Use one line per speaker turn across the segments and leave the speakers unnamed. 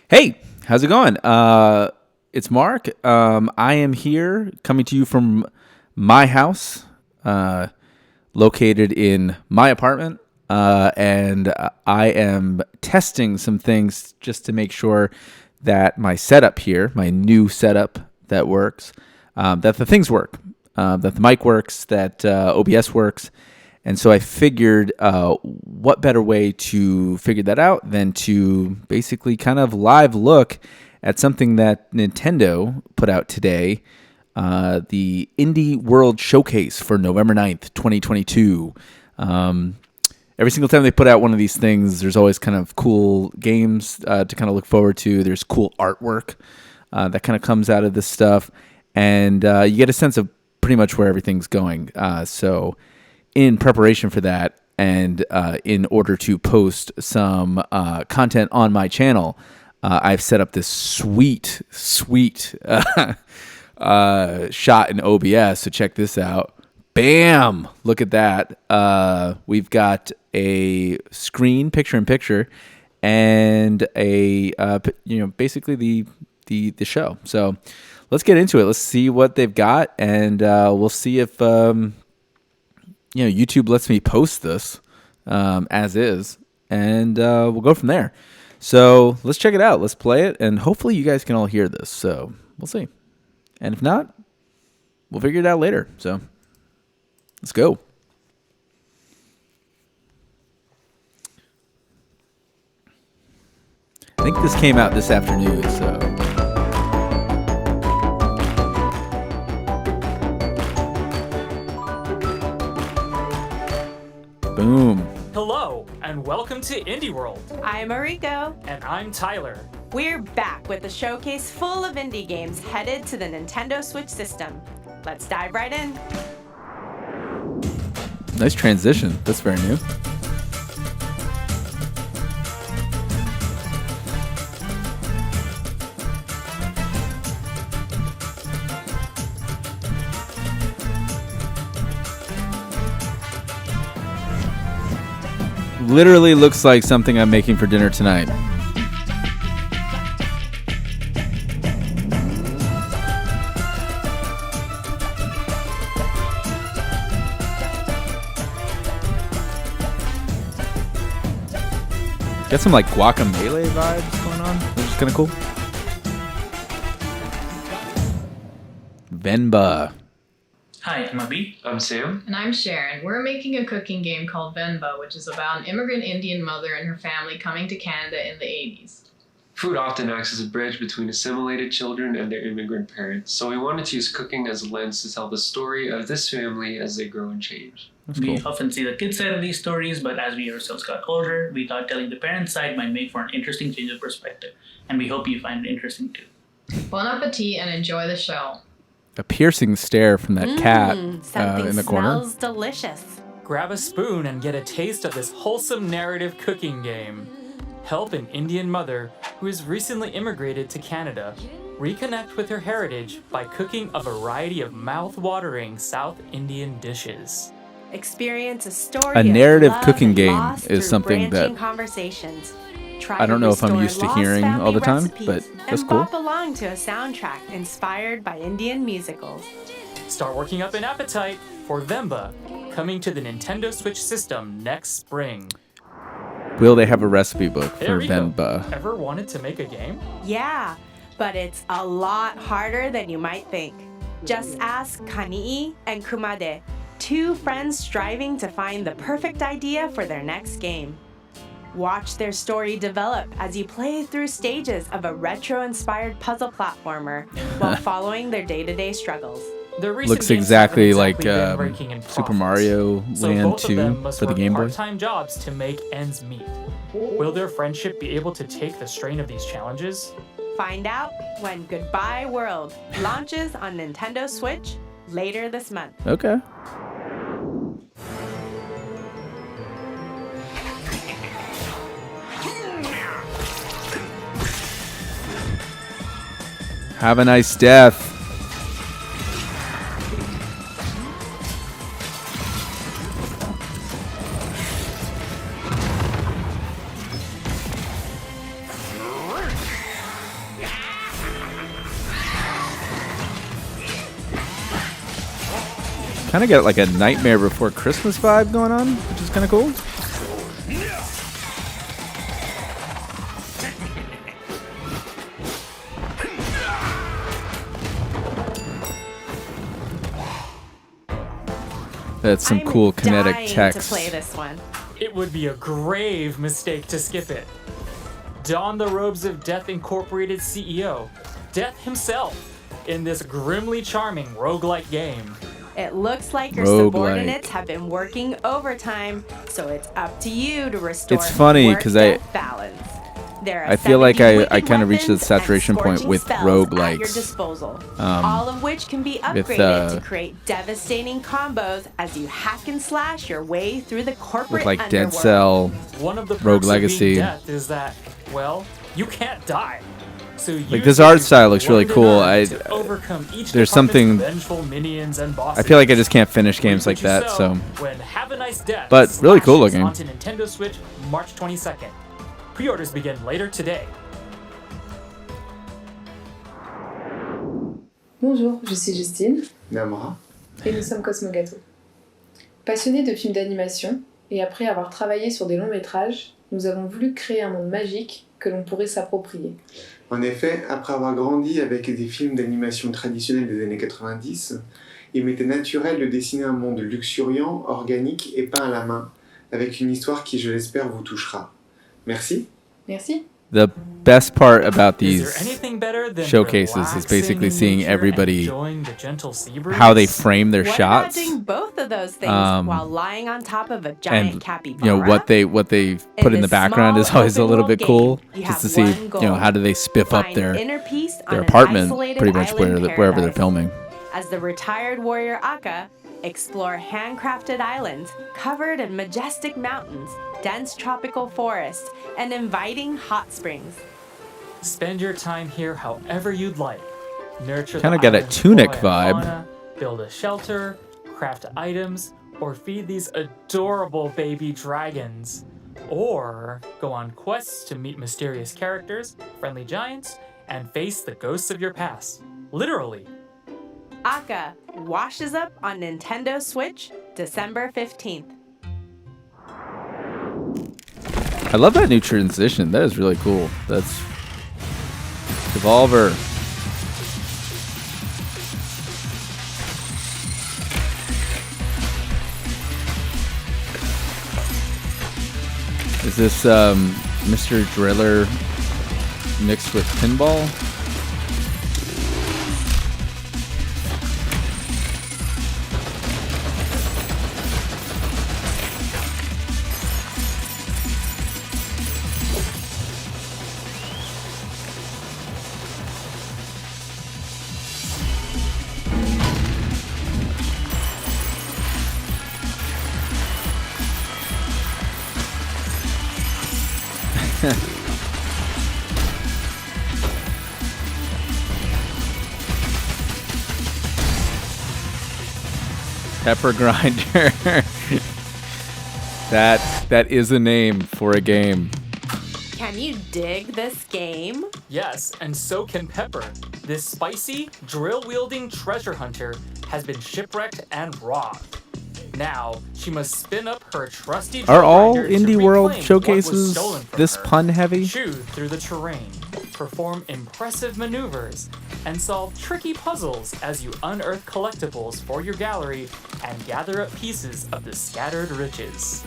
Hey, how's it going? It's Mark. I am here coming to you from my house, located in my apartment, and I am testing some things just to make sure that my setup here, my new setup that works, that the things work, that the mic works, that OBS works. And so I figured what better way to figure that out than to basically kind of live look at something that Nintendo put out today, the Indie World Showcase for November 9th, 2022. Every single time they put out one of these things, there's always kind of cool games to kind of look forward to. There's cool artwork that kind of comes out of this stuff. And you get a sense of pretty much where everything's going. So in preparation for that, and in order to post some content on my channel, I've set up this sweet shot in OBS. So check this out. Bam! Look at that. We've got a screen, picture-in-picture, and a basically the show. So let's get into it. Let's see what they've got, and we'll see if YouTube lets me post this as is, and we'll go from there. So let's check it out. Let's play it, and hopefully you guys can all hear this. So we'll see. And if not, we'll figure it out later. So let's go. I think this came out this afternoon, so... Boom.
Hello, and welcome to Indie World.
I'm Mariko.
And I'm Tyler.
We're back with a showcase full of indie games headed to the Nintendo Switch system. Let's dive right in.
Nice transition. That's very new. Literally looks like something I'm making for dinner tonight. Got some like guacamole vibes going on, which is kind of cool. Venba.
Hi, I'm Abhi.
I'm Sam.
And I'm Sharon. We're making a cooking game called Venba, which is about an immigrant Indian mother and her family coming to Canada in the 80s.
Food often acts as a bridge between assimilated children and their immigrant parents, so we wanted to use cooking as a lens to tell the story of this family as they grow and change.
That's
We
cool.
often see the kids' side of these stories, but as we ourselves got older, we thought telling the parents' side might make for an interesting change of perspective, and we hope you find it interesting too.
Bon appetit and enjoy the show.
A piercing stare from that cat
Something
in the corner.
smells delicious.
Grab a spoon and get a taste of this wholesome narrative cooking game. Help an Indian mother who has recently immigrated to Canada reconnect with her heritage by cooking a variety of mouth-watering South Indian dishes.
Experience a story
A
of
narrative
love
cooking
and
game
loss
is
through
something
branching
that
conversations. Try
I don't
to
know if I'm
restore
used to
lost
hearing all the
family
time,
recipes
but that's
and
cool.
bop along to a soundtrack inspired by Indian musicals.
Start working up an appetite for Venba, coming to the Nintendo Switch system next spring.
Will they have a recipe book
Hey,
for
Rico,
Venba?
ever wanted to make a game?
Yeah, but it's a lot harder than you might think. Just ask Kani'i and Kumade, two friends striving to find the perfect idea for their next game. Watch their story develop as you play through stages of a retro-inspired puzzle platformer while following their day-to-day struggles.
Their recent
Looks
games
exactly
haven't
like
been breaking in
Super
profits,
Mario
so
Land
both of
2
them must
for the
work
Game Boy.
part-time jobs to make ends meet. Will their friendship be able to take the strain of these challenges?
Find out when Goodbye World launches on Nintendo Switch later this month.
Okay. Have a nice death. Kind of got like a Nightmare Before Christmas vibe going on, which is kind of cool. That's some cool kinetic
dying
text.
to play this one.
It would be a grave mistake to skip it. Don the robes of Death Incorporated CEO, Death himself, in this grimly charming roguelike game.
It looks like your
Roguelike.
subordinates have been working overtime, so it's up to you to restore
It's funny 'cause
work-death balance. There are
I feel like
70
I
wicked
kind of reached the
weapons
saturation
and
point
scorching
with
spells at your
roguelikes.
disposal, all of which can be upgraded to create devastating combos as you hack and slash your way through the corporate
With like Dead
underworld.
Cell.
One of the
Rogue
perks of
Legacy.
being Death is that, well, you can't die. So
Like, this art style looks really cool. There's something- I feel like I just can't finish games like that, so.
When Have a Nice Death
But really cool
slashes
looking.
onto Nintendo Switch March 22nd. Pre-orders begin later today.
Bonjour, je suis Justine
Namra.
et nous sommes Cosmogato. Passionnés de films d'animation et après avoir travaillé sur des longs métrages, nous avons voulu créer un monde magique que l'on pourrait s'approprier.
En effet, après avoir grandi avec des films d'animation traditionnels des années 90, il m'était naturel de dessiner un monde luxuriant, organique et peint à la main, avec une histoire qui, je l'espère, vous touchera. Merci.
Merci.
The best part about
Is
these
there anything better than
showcases is
relaxing
basically
in
seeing
nature and
everybody,
enjoying the gentle sea breeze?
how they frame their
What
shots,
about doing both of those things while lying on top of a giant
and
capybara?
what they put in the
this
background is
small
always a
open
little
world
bit cool,
game, you
just to
have
see
one goal.
how do they spiff up
Find
their
inner peace on an
apartment,
isolated
pretty much
island
wherever they're
paradise.
filming.
As the retired warrior Akka, explore handcrafted islands covered in majestic mountains, dense tropical forests, and inviting hot springs.
Spend your time here however you'd like. Nurture
Kinda
the
got a
island's
Tunic
flora and
vibe.
fauna, build a shelter, craft items, or feed these adorable baby dragons. Or go on quests to meet mysterious characters, friendly giants, and face the ghosts of your past. Literally.
Akka washes up on Nintendo Switch December 15th.
I love that new transition. That is really cool. That's Devolver. Is this Mr. Driller mixed with pinball? Pepper Grinder. That is a name for a game.
Can you dig this game?
Yes, and so can Pepper. This spicy, drill-wielding treasure hunter has been shipwrecked and robbed. Now, she must spin up her trusty
Are all
drill grinder to
Indie World
reclaim what was
showcases
stolen from
this
her.
pun heavy?
Chew through the terrain, perform impressive maneuvers, and solve tricky puzzles as you unearth collectibles for your gallery and gather up pieces of the scattered riches.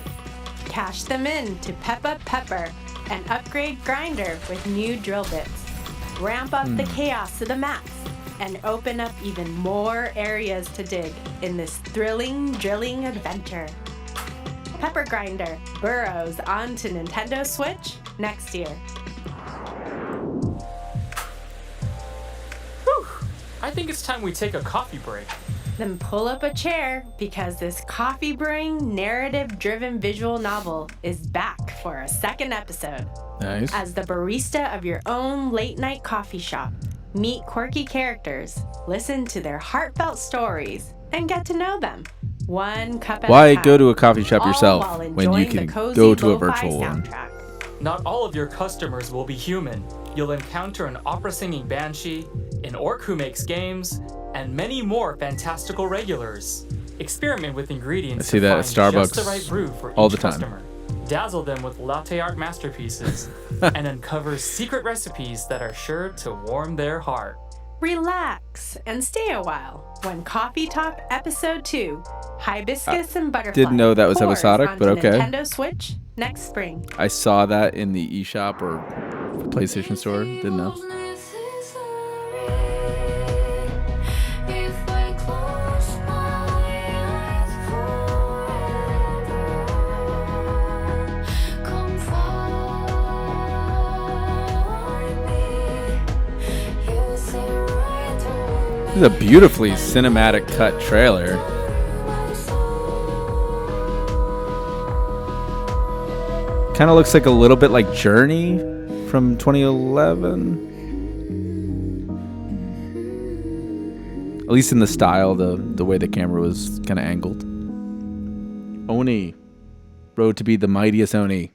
Cash them in to Pep Up Pepper and upgrade Grinder with new drill bits. Ramp up the chaos to the max and open up even more areas to dig in this thrilling drilling adventure. Pepper Grinder burrows onto Nintendo Switch next year.
Whew! I think it's time we take a coffee break.
Then pull up a chair because this coffee brewing, narrative driven visual novel is back for a second episode.
Nice.
As the barista of your own late night coffee shop, meet quirky characters, listen to their heartfelt stories, and get to know them. One cup at
Why
a time.
go to a coffee shop
all
yourself
while
when you
enjoying
can
the cozy
go to a
lo-fi
virtual one?
soundtrack.
Not all of your customers will be human. You'll encounter an opera-singing banshee, an orc who makes games, and many more fantastical regulars. Experiment with ingredients
I see
to
that at
find just
Starbucks
the right brew for
all
each
the time.
customer. Dazzle them with latte art masterpieces and uncover secret recipes that are sure to warm their heart.
Relax and stay a while when Coffee Talk Episode 2, Hibiscus and Butterfly,
didn't know that was
pours
episodic,
onto
but okay.
Nintendo Switch next spring.
I saw that in the eShop or PlayStation Store. Didn't know. This is a beautifully cinematic cut trailer. Kind of looks like a little bit like Journey from 2011. At least in the style, the way the camera was kind of angled. Oni. Road to be the mightiest Oni.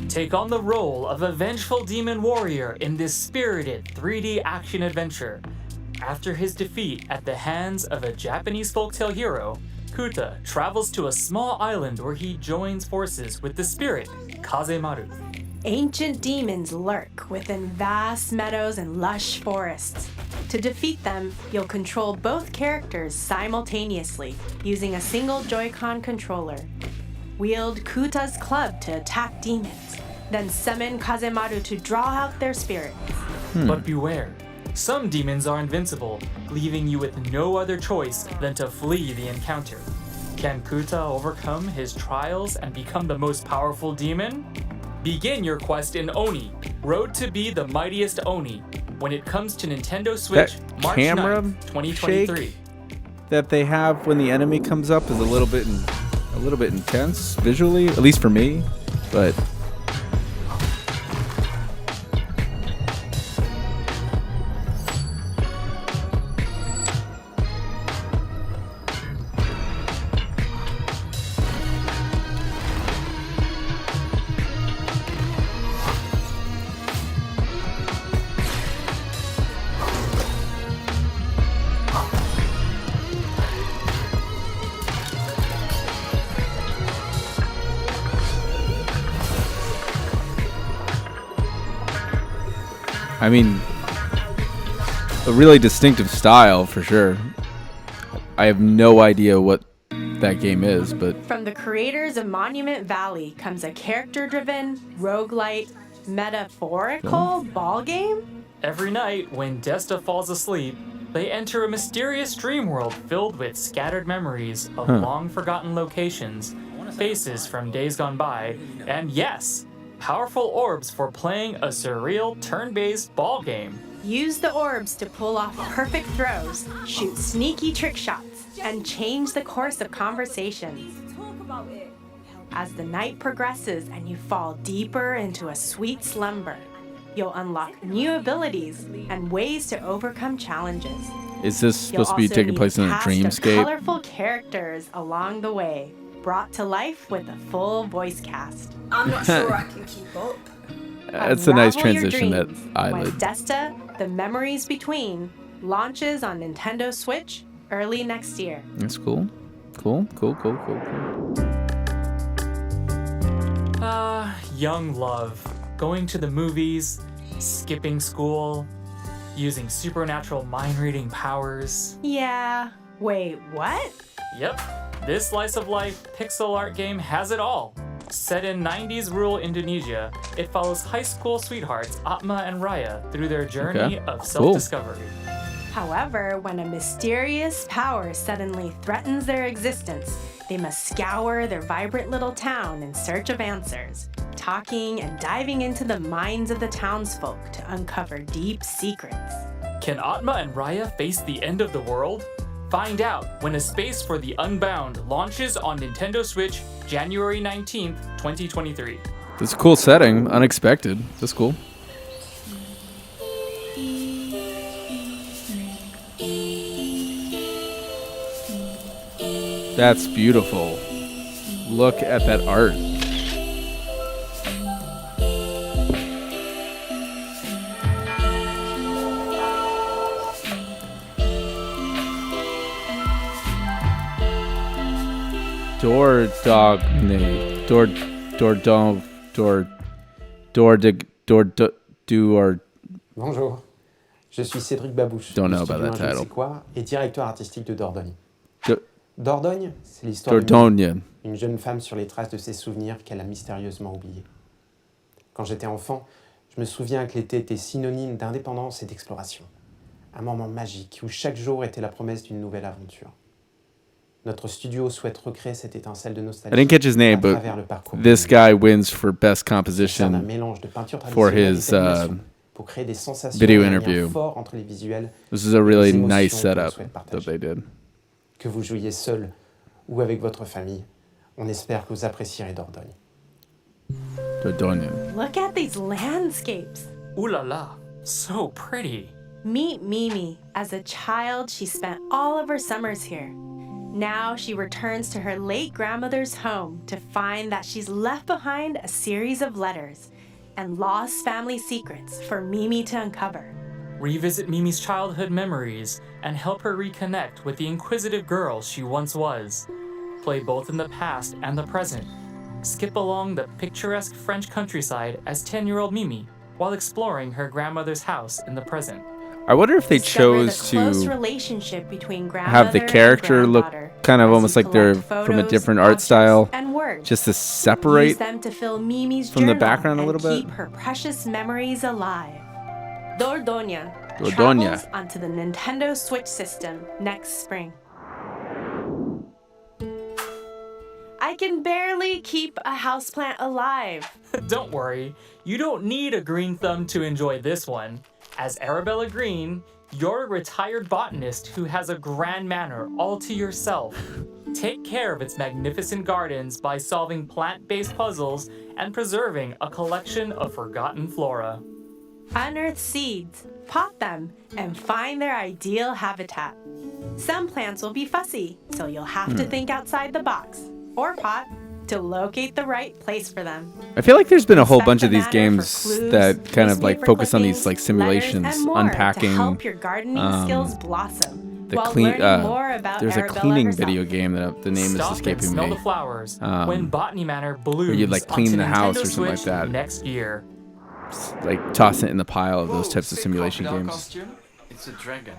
Take on the role of a vengeful demon warrior in this spirited 3D action adventure. After his defeat at the hands of a Japanese folktale hero, Kuta travels to a small island where he joins forces with the spirit Kazemaru.
Ancient demons lurk within vast meadows and lush forests. To defeat them, you'll control both characters simultaneously using a single Joy-Con controller. Wield Kuta's club to attack demons, then summon Kazemaru to draw out their spirits.
But beware, some demons are invincible, leaving you with no other choice than to flee the encounter. Can Kuta overcome his trials and become the most powerful demon? Begin your quest in Oni, Road to be the mightiest Oni, when it comes to Nintendo Switch,
That
March
camera
9th, 2023.
shake that they have when the enemy comes up is a little bit intense visually, at least for me. But I mean, a really distinctive style for sure. I have no idea what that game is, but
From the creators of Monument Valley comes a character-driven, roguelite, metaphorical ball game?
Every night, when Desta falls asleep, they enter a mysterious dream world filled with scattered memories of long-forgotten locations, faces from days gone by, and yes, powerful orbs for playing a surreal turn-based ball game.
Use the orbs to pull off perfect throws, shoot sneaky trick shots, and change the course of conversations. As the night progresses and you fall deeper into a sweet slumber, you'll unlock new abilities and ways to overcome challenges.
is this
You'll
supposed to be
also
taking
meet
place in a
cast of
dreamscape?
colorful characters along the way, brought to life with a full voice cast.
I'm not sure I can keep up.
That's a nice
Unravel your
transition, that
dreams
eyelid.
When Desta, The Memories Between, launches on Nintendo Switch early next year.
That's cool. Cool.
Young love, going to the movies, skipping school, using supernatural mind-reading powers.
Yeah. Wait, what?
Yep, this slice of life pixel art game has it all. Set in 90s rural Indonesia, it follows high school sweethearts Atma and Raya through their journey
Okay,
of self-discovery.
However, when a mysterious power suddenly threatens their existence, they must scour their vibrant little town in search of answers, talking and diving into the minds of the townsfolk to uncover deep secrets.
Can Atma and Raya face the end of the world? Find out when A Space for the Unbound launches on Nintendo Switch January 19th, 2023.
That's a cool setting. Unexpected. That's cool. That's beautiful. Look at that art. Door dogne. Door don. Door do or.
Bonjour, je suis Cédric Babouche,
Don't
du
know about
studio
that
Je ne sais
title.
quoi et directeur artistique de Dordogne.
Do-
Dordogne, c'est l'histoire de
Dordogne.
une jeune femme sur les traces de ses souvenirs qu'elle a mystérieusement oubliés. Quand j'étais enfant, je me souviens que l'été était synonyme d'indépendance et d'exploration. Un moment magique où chaque jour était la promesse d'une nouvelle aventure. Notre studio souhaite recréer cette étincelle de nostalgie
I didn't catch his name,
à
but
travers le parcours.
this guy wins for best
C'est un
composition
mélange de peinture
for
traditionnelle
his
et d'animation pour créer des sensations
video
et un lien
interview.
fort entre les visuels.
This is a really
Les émotions
nice
que l'on
setup
souhaite
that
partager.
they did.
Que vous jouiez seul ou avec votre famille, on espère que vous apprécierez Dordogne.
Dordogne.
Look at these landscapes.
Ooh la la, so pretty.
Meet Mimi. As a child, she spent all of her summers here. Now she returns to her late grandmother's home to find that she's left behind a series of letters and lost family secrets for Mimi to uncover.
Revisit Mimi's childhood memories and help her reconnect with the inquisitive girl she once was. Play both in the past and the present. Skip along the picturesque French countryside as 10-year-old Mimi while exploring her grandmother's house in the present.
I wonder if they
Discover
chose
the close
to
relationship between
have the
grandmother
character
and
look
granddaughter
kind of
as
almost
you
like they're
collect
from a
photos,
different art
objects,
style,
and words.
just to
Use
separate.
them to fill Mimi's
from the
journal
background a
and
little bit.
keep her precious memories alive. Dordogne
Dordogne.
travels onto the Nintendo Switch system next spring. I can barely keep a houseplant alive.
Don't worry, you don't need a green thumb to enjoy this one. As Arabella Green, you're a retired botanist who has a grand manor all to yourself. Take care of its magnificent gardens by solving plant-based puzzles and preserving a collection of forgotten flora.
Unearth seeds, pot them, and find their ideal habitat. Some plants will be fussy, so you'll have to think outside the box, or pot, to locate the right place for them.
I feel like there's been a whole
Inspect
bunch of
the
these
manor for
games
clues,
that kind of like
newspaper
focus on these
clippings,
like simulations,
letters, and more
unpacking.
to help your gardening skills blossom.
The
while
clean.
learning more about
There's a
Arabella
cleaning
herself.
video game that the name
Stop
is
and
escaping
smell
me.
the flowers when Botany Manor blooms
you'd, like, clean
onto
the house
Nintendo
or something like
Switch
that.
next year.
Like tossing it in the pile of those types of simulation
crocodile
games.
Costume? It's a dragon.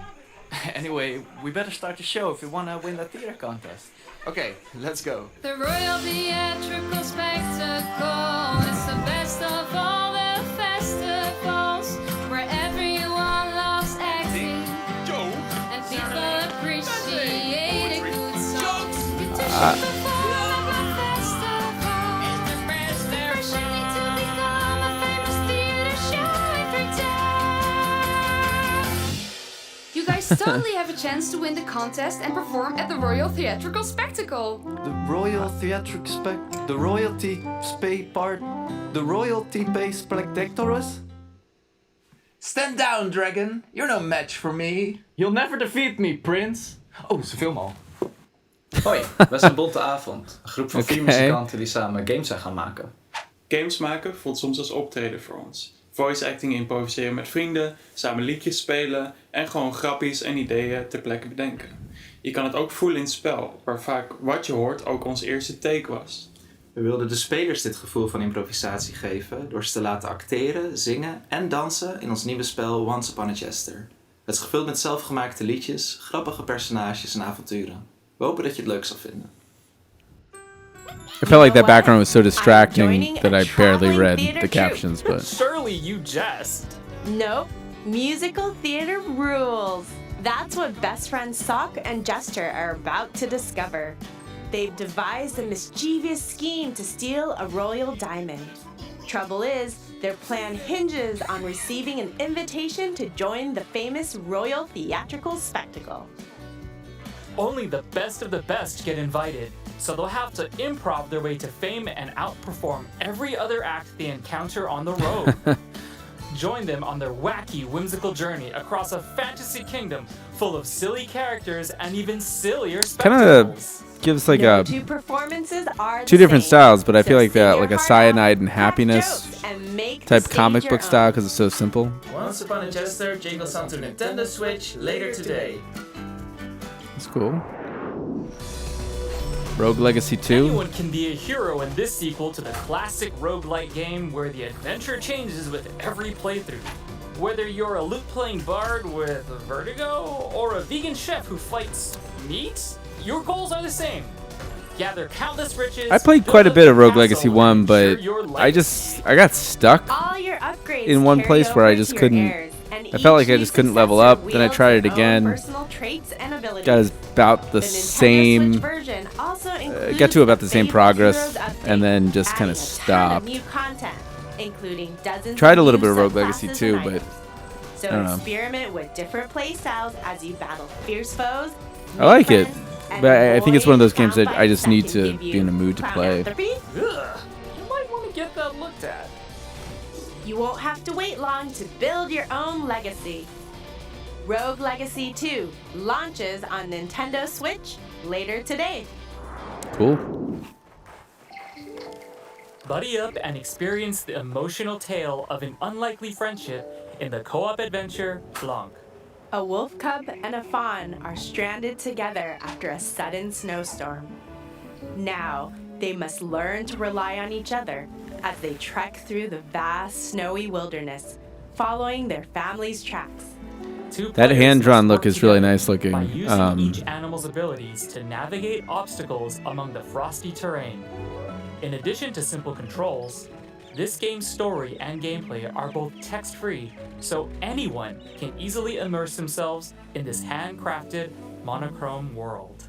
Anyway, we better start the show if we want to win the theater contest. Okay, let's go.
The Royal Theatrical Spectacle is the best of all the festivals, where everyone loves acting and people appreciate a good song. You do should perform at the festival. Fresh and need to become a famous theater show every day. You guys totally have a chance to win the contest and perform at the Royal Theatrical Spectacle.
The Royal Theatric Spec... The Royalty Spay Part... The Royalty Pay Spectaculars? Stand down, dragon. You're no match for me.
You'll never defeat me, Prince. Oh, ze filmen al.
Hoi, we zijn Bonte Avond. Een groep van 4
Oké.
muzikanten die samen games zijn gaan maken.
Games maken voelt soms als optreden voor ons. Voice acting improviseren met vrienden, samen liedjes spelen en gewoon grappies en ideeën ter plekke bedenken. Je kan het ook voelen in het spel, waar vaak wat je hoort ook ons eerste take was.
We wilden de spelers dit gevoel van improvisatie geven door ze te laten acteren, zingen en dansen in ons nieuwe spel Once Upon a Jester. Het is gevuld met zelfgemaakte liedjes, grappige personages en avonturen. We hopen dat je het leuk zal vinden.
I felt like that background was so distracting
joining
that
a
I barely
traveling
read
theater
the
troupe.
captions, but
Surely you jest.
Nope. Musical theater rules. That's what best friends Sock and Jester are about to discover. They've devised a mischievous scheme to steal a royal diamond. Trouble is, their plan hinges on receiving an invitation to join the famous Royal Theatrical Spectacle.
Only the best of the best get invited, so they'll have to improv their way to fame and outperform every other act they encounter on the road. Join them on their wacky, whimsical journey across a fantasy kingdom full of silly characters and even sillier
kind
spectacles.
of gives like
No
a
two performances are
two
the
different
same,
styles, but I feel
so
like
sing
that
your
like a
heart
cyanide
out,
and
crack
happiness
jokes, and make the
type
stage
comic
your
book
own.
style because it's so simple.
Once Upon a Jester jingles onto Nintendo Switch later today.
It's cool. Rogue Legacy 2.
Anyone can be a hero in this sequel to the classic roguelike game where the adventure changes with every playthrough. Whether you're a lute-playing bard with vertigo or a vegan chef who fights meat, your goals are the same. Gather countless riches.
I played quite a bit of Rogue Legacy 1, but I got stuck
All your upgrades
in one
carry
place where I
over
just
to your
couldn't.
heirs, and
I felt like I
each
just couldn't
new
level
successor
up. Then I
wields
tried it
their own
again.
personal traits and abilities.
Got about the
The Nintendo
same.
Switch version also includes
Got to about the same
Fabled
progress,
Heroes update,
and then just kind
adding
of
a ton of
stopped.
new content, including dozens
Tried
of
a little
new
bit of Rogue Legacy
subclasses
2,
and
but
items. So
I don't know.
experiment with different playstyles as you battle fierce foes.
I like it,
and
but I think it's one of those
avoid
games that I just
soundbites
need
that
to
can give
be in a mood to
clown
play.
therapy.
Ugh, you might want to get that looked at.
You won't have to wait long to build your own legacy. Rogue Legacy 2 launches on Nintendo Switch later today.
Cool.
Buddy up and experience the emotional tale of an unlikely friendship in the co-op adventure Blanc.
A wolf cub and a fawn are stranded together after a sudden snowstorm. Now, they must learn to rely on each other as they trek through the vast snowy wilderness, following their family's tracks.
That hand-drawn look is really nice looking.
By using each animal's abilities to navigate obstacles among the frosty terrain. In addition to simple controls, this game's story and gameplay are both text-free, so anyone can easily immerse themselves in this handcrafted, monochrome world.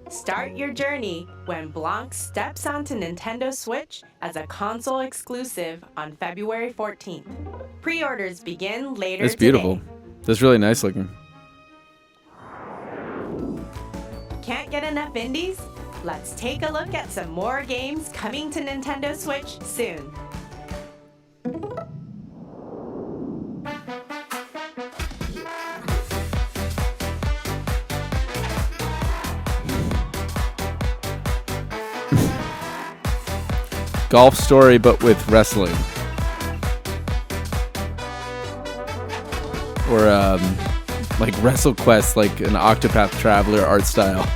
Start your journey when Blanc steps onto Nintendo Switch as a console exclusive on February 14th. Pre-orders begin later
It's beautiful.
today.
That's really nice looking.
Can't get enough indies? Let's take a look at some more games coming to Nintendo Switch soon.
Golf Story, but with wrestling. Or like WrestleQuest, like an Octopath Traveler art style.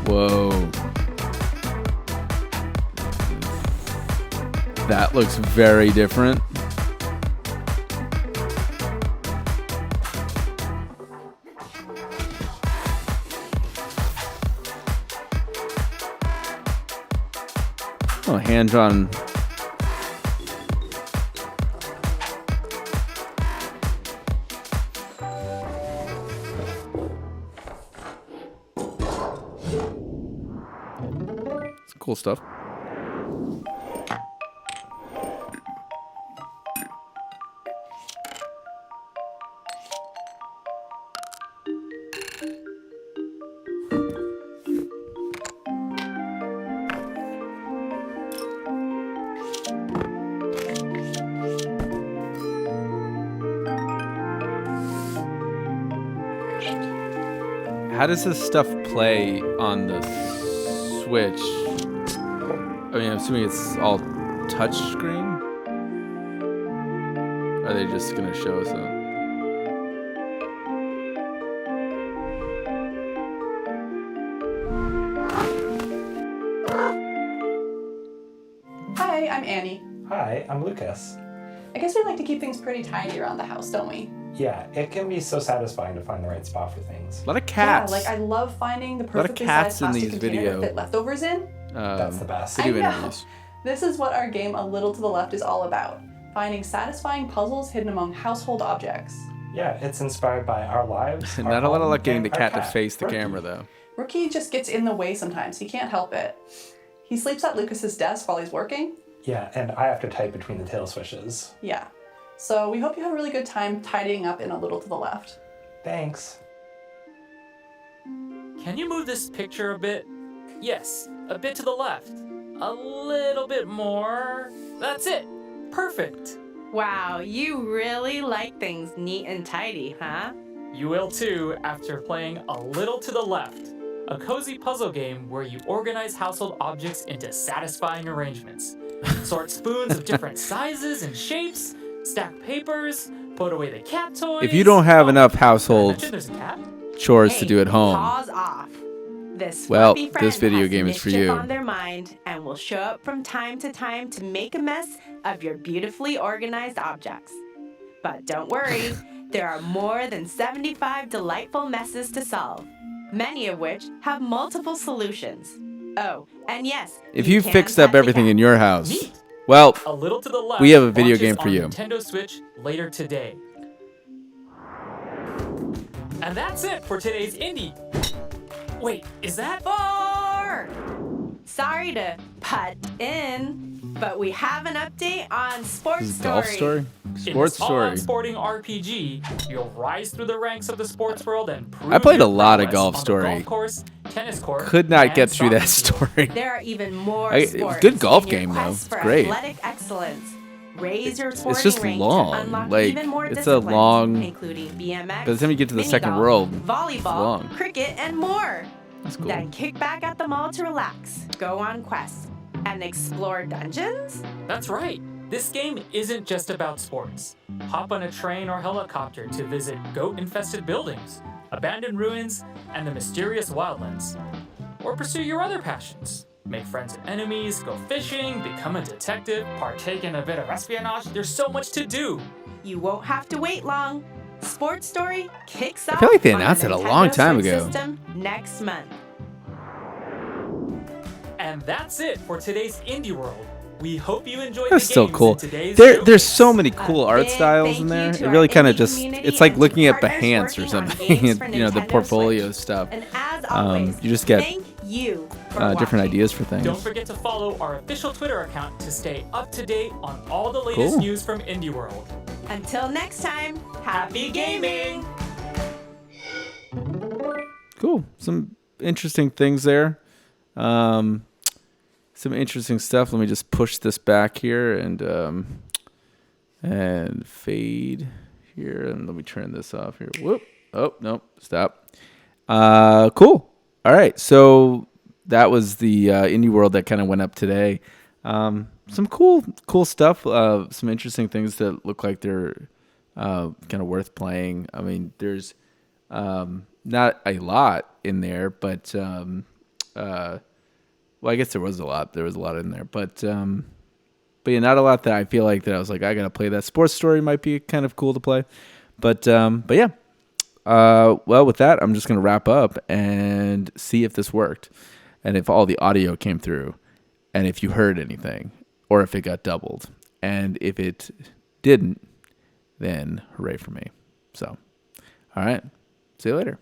Whoa. That looks very different. Oh, hand-drawn. It's cool stuff. How does this stuff play on the Switch? I mean, I'm assuming it's all touchscreen. Are they just gonna show us that?
Hi, I'm Annie.
Hi, I'm Lucas.
I guess we like to keep things pretty tidy around the house, don't we?
Yeah, it can be so satisfying to find the right spot for things.
A lot of cats.
Yeah, like I love finding the
A lot of
perfectly
cats
sized
in
plastic
these
container
video.
to fit leftovers in.
That's the best.
Video
I know.
interviews.
This is what our game A Little to the Left is all about. Finding satisfying puzzles hidden among household objects.
Yeah, it's inspired by our lives. our
Not a lot of
home,
luck getting
and
the
our
cat to face the
Rookie.
camera, though.
Rookie just gets in the way sometimes. He can't help it. He sleeps at Lucas's desk while he's working.
Yeah, and I have to type between the tail swishes.
Yeah. So we hope you have a really good time tidying up in A Little to the Left.
Thanks.
Can you move this picture a bit? Yes, a bit to the left. A little bit more. That's it. Perfect.
Wow, you really like things neat and tidy, huh?
You will too after playing A Little to the Left, a cozy puzzle game where you organize household objects into satisfying arrangements. Sort spoons of different sizes and shapes, stack papers, put away the cat toys.
If you don't have enough
Did I
household
mention there's a cat?
chores to do at home,
Paws off. This
well,
fluffy friend
this video
has
game is for
mischief
you.
on their mind and will show up from time to time to make a mess of your beautifully organized objects. But don't worry, there are more than 75 delightful messes to solve, many of which have multiple solutions. Oh, and yes,
If
you
you
can
fixed
pet
up
the
everything
cat.
in your house, well,
A little to the left.
we have a video
launches
game for
on
you.
Nintendo Switch later today. And that's it for today's indie. Wait, is that
4? Sorry to butt in, but we have an update on Sports
This is
Story.
golf story?
In
Sports
this
story.
all-out sporting RPG, you'll rise through the ranks of the sports world and prove
I played
your
a lot of
prowess
Golf
on the
Story.
golf course, tennis court,
Could not
and
get through that
soccer field.
story.
There are even more
It was
sports.
good golf
in your
game, though.
quest
It's
for
great.
Athletic excellence. Raise your sporting
It's just
rank
long.
to unlock
Like,
even more
it's a
disciplines,
long.
including BMX,
By the time you get to the
mini
second
golf,
world, it's
volleyball,
long.
cricket, and more.
That's cool.
Then kick back at the mall to relax, go on quests, and explore dungeons.
That's right. This game isn't just about sports. Hop on a train or helicopter to visit goat-infested buildings, abandoned ruins, and the mysterious wildlands. Or pursue your other passions. Make friends and enemies, go fishing, become a detective, partake in a bit of espionage. There's so much to do.
You won't have to wait long. Sports Story kicks off.
I feel like they
on the
announced it a
Nintendo
long time
Switch
ago.
System next month.
And that's it for today's Indie World. We hope you enjoyed
That's
the
so
games
cool.
in today's
There's so many cool art
big
styles
thank
in
you
there.
to
It
our
really kind of
indie
just,
community
it's like
and
looking at
partners
Behance or
working on
something.
games for
You know, the
Nintendo
portfolio
Switch.
stuff.
And as always,
You just get
thank you for
different
watching.
ideas for things.
Don't forget to follow our official Twitter account to stay up to date on all the latest
Cool.
news from Indie World.
Until next time, happy gaming!
Cool. Some interesting things there. Some interesting stuff. Let me just push this back here and fade here, and let me turn this off here. Whoop. Oh, nope. Stop. Cool. All right. So that was the Indie World that kind of went up today. Some cool stuff. Some interesting things that look like they're kind of worth playing. I mean, there's not a lot in there, but well, I guess there was a lot. There was a lot in there, but yeah, not a lot that I feel like that I was like, I gotta play that. Sports Story might be kind of cool to play, but yeah. Well, with that, I'm just gonna wrap up and see if this worked, and if all the audio came through, and if you heard anything, or if it got doubled, and if it didn't, then hooray for me. So, all right, see you later.